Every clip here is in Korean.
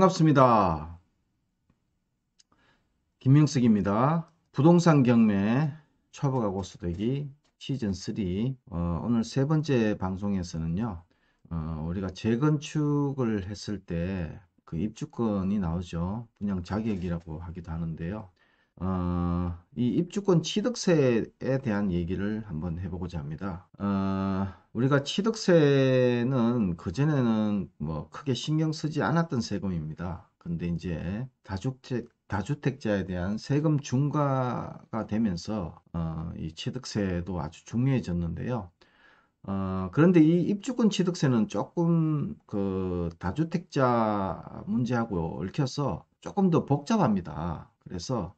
반갑습니다. 김명석입니다. 부동산 경매 초보가 고수되기 시즌 3 오늘 세 번째 방송에서는요. 우리가 재건축을 했을 때 그 입주권이 나오죠. 분양 자격이라고 하기도 하는데요. 이 입주권 취득세에 대한 얘기를 한번 해보고자 합니다. 우리가 취득세는 그전에는 뭐 크게 신경 쓰지 않았던 세금입니다. 근데 이제 다주택자에 대한 세금 중과가 되면서 이 취득세도 아주 중요해졌는데요. 그런데 이 입주권 취득세는 조금 그 다주택자 문제하고 얽혀서 조금 더 복잡합니다. 그래서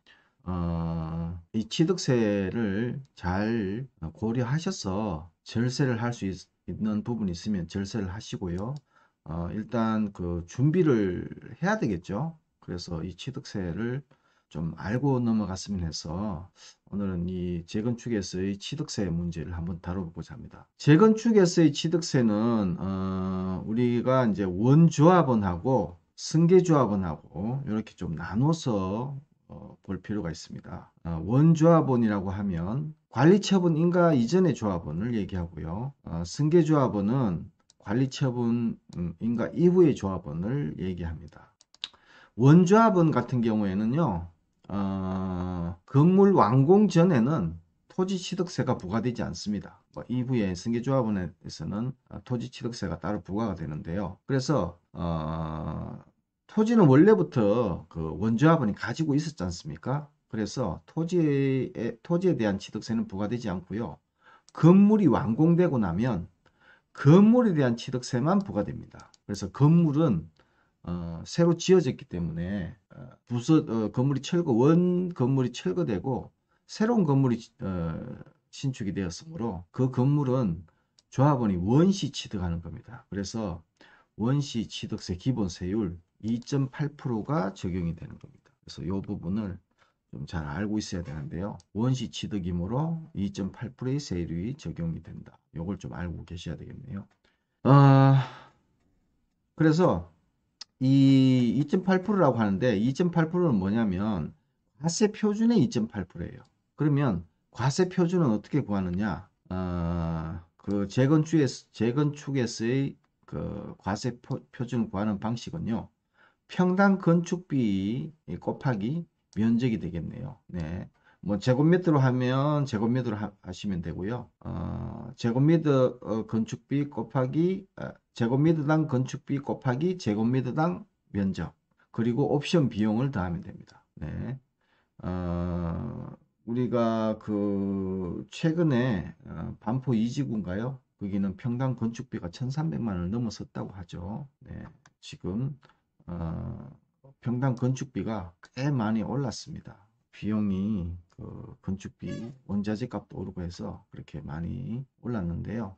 이 취득세를 잘 고려하셔서 절세를 할 수 있는 부분이 있으면 절세를 하시고요. 일단 그 준비를 해야 되겠죠. 그래서 이 취득세를 좀 알고 넘어갔으면 해서 오늘은 이 재건축에서의 취득세 문제를 한번 다뤄보고자 합니다. 재건축에서의 취득세는 우리가 이제 원조합원하고 승계조합원하고 이렇게 좀 나눠서 볼 필요가 있습니다. 원조합원이라고 하면 관리처분 인가 이전의 조합원을 얘기하고요. 승계조합원은 관리처분 인가 이후의 조합원을 얘기합니다. 원조합원 같은 경우에는요. 건물 완공 전에는 토지 취득세가 부과되지 않습니다. 뭐 이후에 승계조합원에서는 토지 취득세가 따로 부과가 되는데요. 그래서 토지는 원래부터 그 원조합원이 가지고 있었지 않습니까? 그래서 토지에 대한 취득세는 부과되지 않고요. 건물이 완공되고 나면 건물에 대한 취득세만 부과됩니다. 그래서 건물은 새로 지어졌기 때문에 건물이 원 건물이 철거되고 새로운 건물이 신축이 되었으므로 그 건물은 조합원이 원시 취득하는 겁니다. 그래서 원시 취득세 기본세율 2.8%가 적용이 되는 겁니다. 그래서 이 부분을 좀 잘 알고 있어야 되는데요. 원시 취득이므로 2.8%의 세율이 적용이 된다. 이걸 좀 알고 계셔야 되겠네요. 그래서 이 2.8%라고 하는데 2.8%는 뭐냐면 과세 표준의 2.8%예요. 그러면 과세 표준은 어떻게 구하느냐? 그 재건축에서의 그 과세 표준을 구하는 방식은요. 평당 건축비 곱하기 면적이 되겠네요. 네. 뭐 제곱미터로 하면 제곱미터로 하시면 되고요. 제곱미터 건축비 곱하기 제곱미터당 건축비 곱하기 제곱미터당 면적 그리고 옵션 비용을 더하면 됩니다. 네. 우리가 그 최근에 반포 이지구인가요? 거기는 평당 건축비가 1,300만 원을 넘어섰다고 하죠. 네. 지금 평당 건축비가 꽤 많이 올랐습니다. 비용이 그 건축비 원자재 값도 오르고 해서 그렇게 많이 올랐는데요.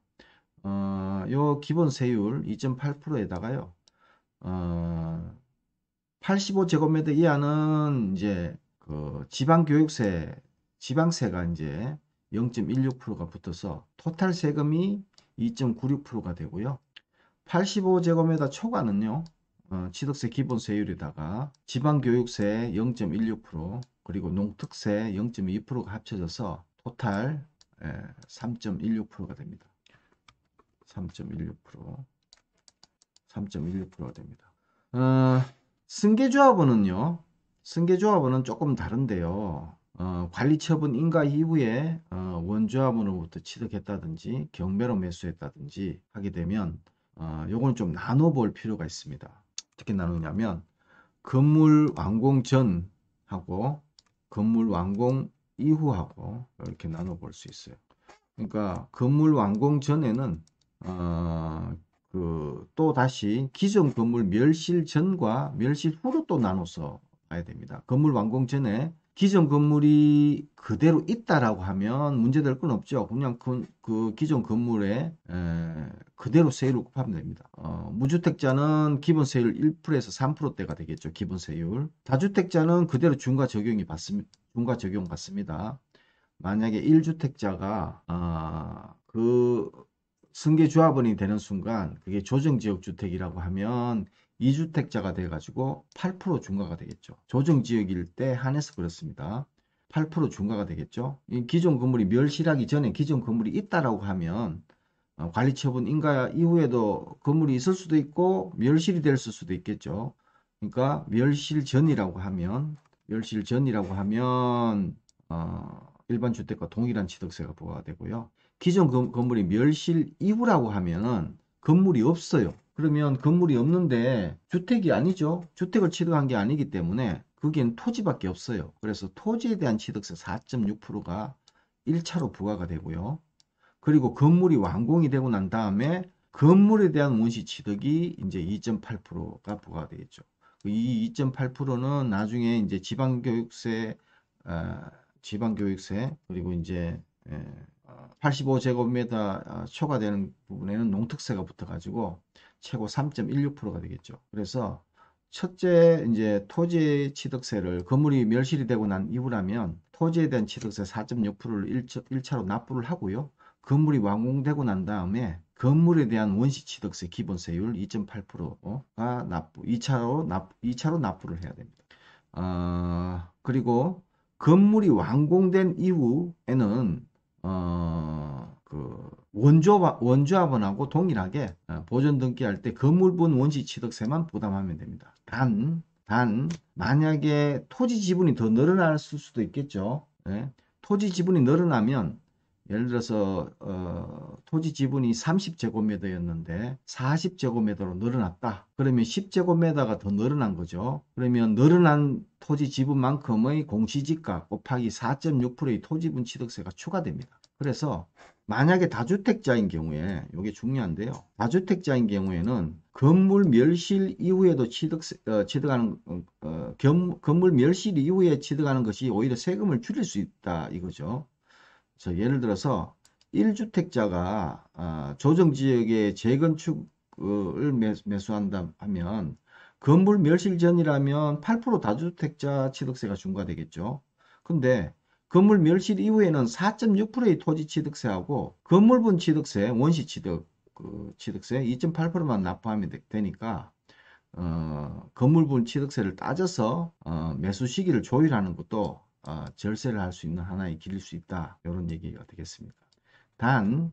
요 기본 세율 2.8%에다가요. 85제곱미터 이하는 이제 그 지방세가 이제 0.16%가 붙어서 토탈 세금이 2.96%가 되고요. 85제곱미터 초과는요. 취득세 기본세율에다가 지방교육세 0.16% 그리고 농특세 0.2%가 합쳐져서 토탈 3.16%가 됩니다. 3.16% 3.16%가 됩니다. 승계조합원은요. 승계조합원은 조금 다른데요. 관리처분 인가 이후에 원조합원으로부터 취득했다든지 경매로 매수했다든지 하게 되면 요건 좀 나눠볼 필요가 있습니다. 어떻게 나누냐면 건물 완공 전하고 건물 완공 이후하고 이렇게 나눠볼 수 있어요. 그러니까 건물 완공 전에는 또 다시 기존 건물 멸실 전과 멸실 후로 또 나눠서 봐야 됩니다. 건물 완공 전에 기존 건물이 그대로 있다라고 하면 문제될 건 없죠. 그냥 그 기존 건물에 그대로 세율을 곱하면 됩니다. 무주택자는 기본 세율 1%에서 3%대가 되겠죠. 기본 세율. 다주택자는 그대로 중과 적용 받습니다. 만약에 1주택자가 그 승계조합원이 되는 순간 그게 조정지역주택이라고 하면 2주택자가 돼가지고 8% 중과가 되겠죠. 조정지역일 때 한해서 그렇습니다. 8% 중과가 되겠죠. 이 기존 건물이 멸실하기 전에 기존 건물이 있다라고 하면 관리처분 인가 이후에도 건물이 있을 수도 있고 멸실이 될 수도 있겠죠. 그러니까 멸실 전이라고 하면 일반 주택과 동일한 취득세가 부과가 되고요. 기존 건물이 멸실 이후라고 하면은 건물이 없어요. 그러면 건물이 없는데 주택이 아니죠. 주택을 취득한 게 아니기 때문에 거기엔 토지밖에 없어요. 그래서 토지에 대한 취득세 4.6%가 1차로 부과가 되고요. 그리고 건물이 완공이 되고 난 다음에 건물에 대한 원시 취득이 이제 2.8%가 부과가 되겠죠. 이 2.8%는 나중에 이제 지방교육세 그리고 이제 85제곱미터 초과되는 부분에는 농특세가 붙어가지고 최고 3.16%가 되겠죠. 그래서 첫째 이제 토지 취득세를 건물이 멸실이 되고 난 이후라면 토지에 대한 취득세 4.6%를 1차로 납부를 하고요. 건물이 완공되고 난 다음에 건물에 대한 원시 취득세 기본세율 2.8%가 2차로 납부를 해야 됩니다. 그리고 건물이 완공된 이후에는 원조합원하고 동일하게 보존 등기할 때 건물분 원시 취득세만 부담하면 됩니다. 단 만약에 토지 지분이 더 늘어날 수도 있겠죠. 네. 토지 지분이 늘어나면 예를 들어서 토지 지분이 30제곱미터였는데 40제곱미터로 늘어났다. 그러면 10제곱미터가 더 늘어난 거죠. 그러면 늘어난 토지 지분만큼의 공시지가 곱하기 4.6%의 토지분 취득세가 추가됩니다. 그래서 만약에 다주택자인 경우에 이게 중요한데요. 다주택자인 경우에는 건물 멸실 이후에도 건물 멸실 이후에 취득하는 것이 오히려 세금을 줄일 수 있다 이거죠. 예를 들어서 1주택자가 조정지역에 재건축을 매수한다 하면 건물 멸실 전이라면 8% 다주택자 취득세가 중과되겠죠. 근데 건물 멸실 이후에는 4.6%의 토지 취득세하고 건물분 취득세, 원시 취득세 2.8%만 납부하면 되니까 건물분 취득세를 따져서 매수 시기를 조율하는 것도 절세를 할 수 있는 하나의 길일 수 있다. 이런 얘기가 되겠습니다. 단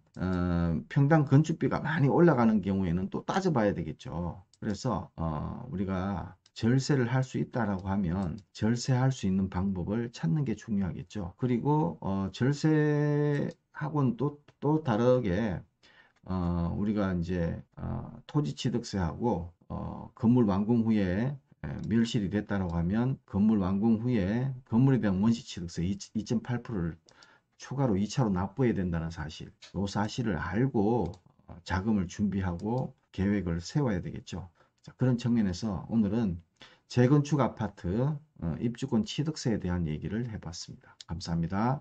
평당 건축비가 많이 올라가는 경우에는 또 따져봐야 되겠죠. 그래서 우리가 절세를 할 수 있다라고 하면 절세할 수 있는 방법을 찾는 게 중요하겠죠. 그리고 절세하고는 또 다르게 우리가 이제 토지 취득세하고 건물 완공 후에 멸실이 됐다고 하면 건물 완공 후에 건물에 대한 원시 취득세 2.8%를 추가로 2차로 납부해야 된다는 사실, 이 사실을 알고 자금을 준비하고 계획을 세워야 되겠죠. 자, 그런 측면에서 오늘은 재건축 아파트 입주권 취득세에 대한 얘기를 해봤습니다. 감사합니다.